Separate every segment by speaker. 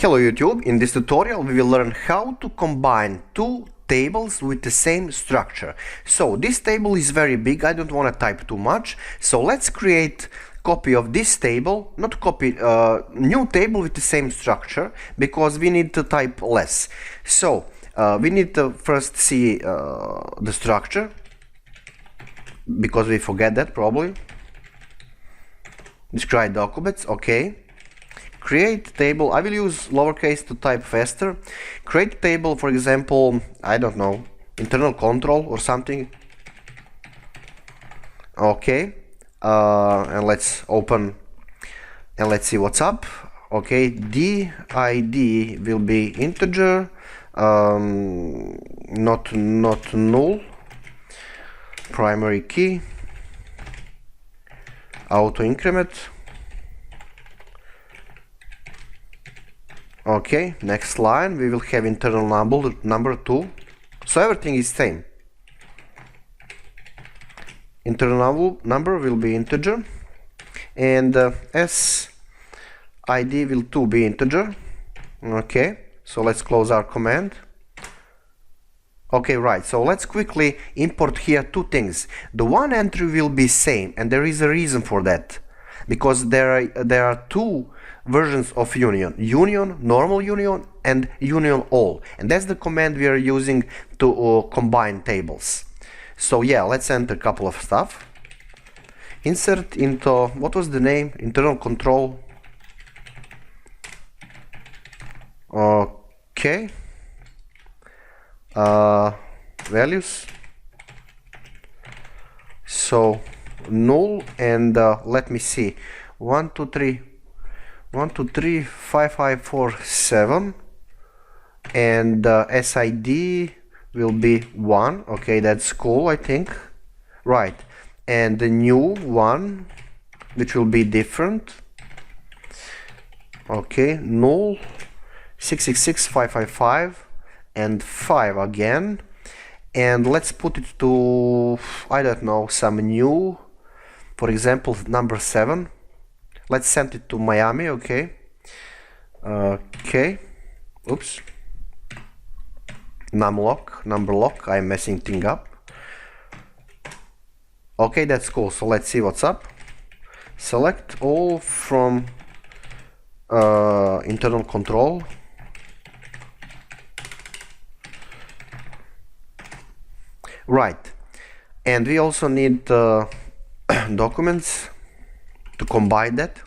Speaker 1: Hello YouTube, in this tutorial we will learn how to combine two tables with the same structure. So this table is very big, I don't want to type too much, so let's create copy of this table, not copy, new table with the same structure, because we need to type less. So we need to first see the structure, because we forget that probably. Describe documents, okay. Create table, I will use lowercase to type faster. Create table, for example, I don't know, internal control or something. Okay, and let's open and let's see what's up. Okay, DID will be integer, not null. Primary key, auto increment. Okay, next line we will have internal number 2, so everything is same. Internal number will be integer, and SID will too be integer. Okay, so let's close our command. Okay, right, so let's quickly import here two things. The one entry will be same, and there is a reason for that, because there are two versions of union: normal union, and union all, and that's the command we are using to combine tables. So yeah, let's enter a couple of stuff. Insert into, what was the name? Internal control. Okay, values, so null, and let me see, 1 2 3 5 5 4 7, and SID will be 1. Okay, that's cool, I think. Right, and the new one, which will be different. Okay, null, 666 555 and 5 again, and let's put it to, I don't know, some new, for example, number 7. Let's send it to Miami. Okay. Okay. Oops. Number lock. I'm messing thing up. Okay, that's cool. So let's see what's up. Select all from internal control. Right. And we also need documents to combine that.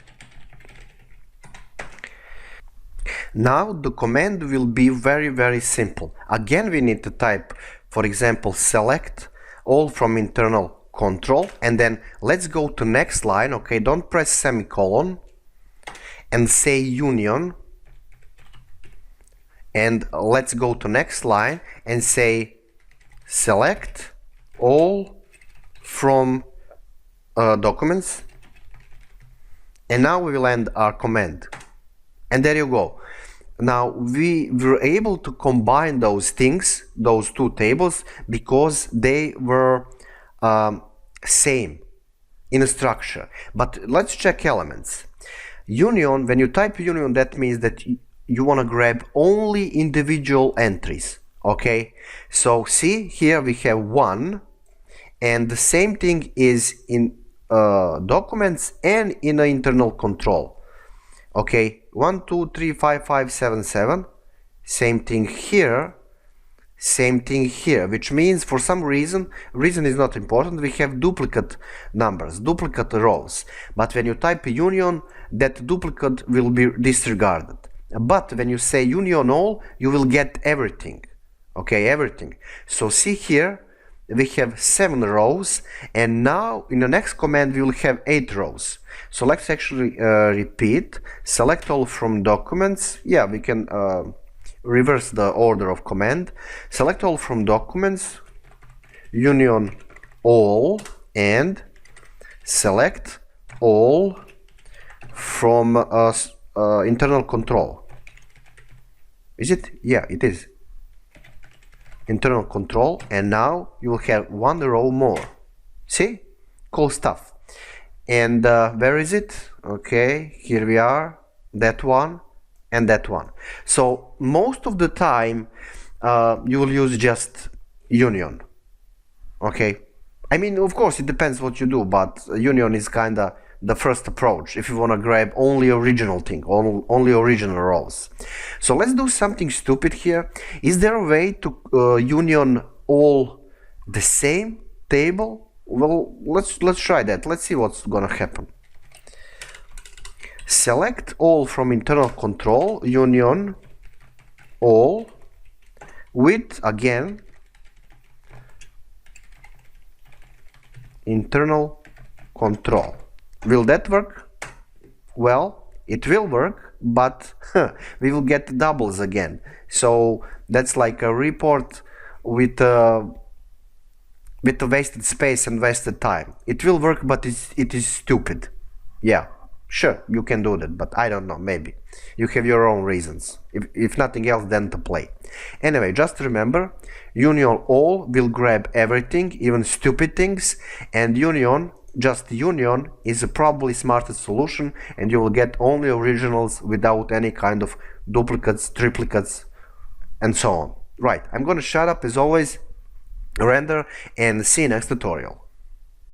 Speaker 1: Now the command will be very simple. Again, we need to type, for example, select all from internal control, and then let's go to next line. Okay, don't press semicolon, and say union, and let's go to next line and say select all from documents. And now we will end our command, and there you go. Now we were able to combine those things, those two tables, because they were same in a structure. But let's check elements. Union, when you type union, that means that you want to grab only individual entries. Okay, so see here we have 1, and the same thing is in documents and in the internal control. Okay, 1 2 3 5 5 7 7, same thing here, which means for some reason is not important, we have duplicate numbers, duplicate rows, but when you type union, that duplicate will be disregarded. But when you say union all, you will get everything. Okay, everything. So see here we have 7 rows, and now in the next command we will have 8 rows. So let's actually repeat. Select all from documents. Yeah, we can reverse the order of command. Select all from documents, union all, and select all from internal control. Is it? Yeah, it is. Internal control, and now you will have 1 row more. See? Cool stuff. And where is it? Okay, here we are, that one. and that one. So most of the time you will use just union. Okay, I mean, of course it depends what you do, but union is kinda the first approach if you want to grab only original thing, only original rows. So let's do something stupid here. Is there a way to union all the same table? Well, let's try that. Let's see what's gonna happen. Select all from internal control, union all with, again, internal control. Will that work? Well, it will work, but we will get doubles again. So that's like a report with the wasted space and wasted time. It will work, but it is stupid. Yeah, sure, you can do that, but I don't know, maybe. You have your own reasons. If nothing else, then to play. Anyway, just remember, union all will grab everything, even stupid things, and union, just union, is a probably smartest solution, and you will get only originals without any kind of duplicates, triplicates, and so on. Right, I'm gonna shut up as always, render, and see you next tutorial.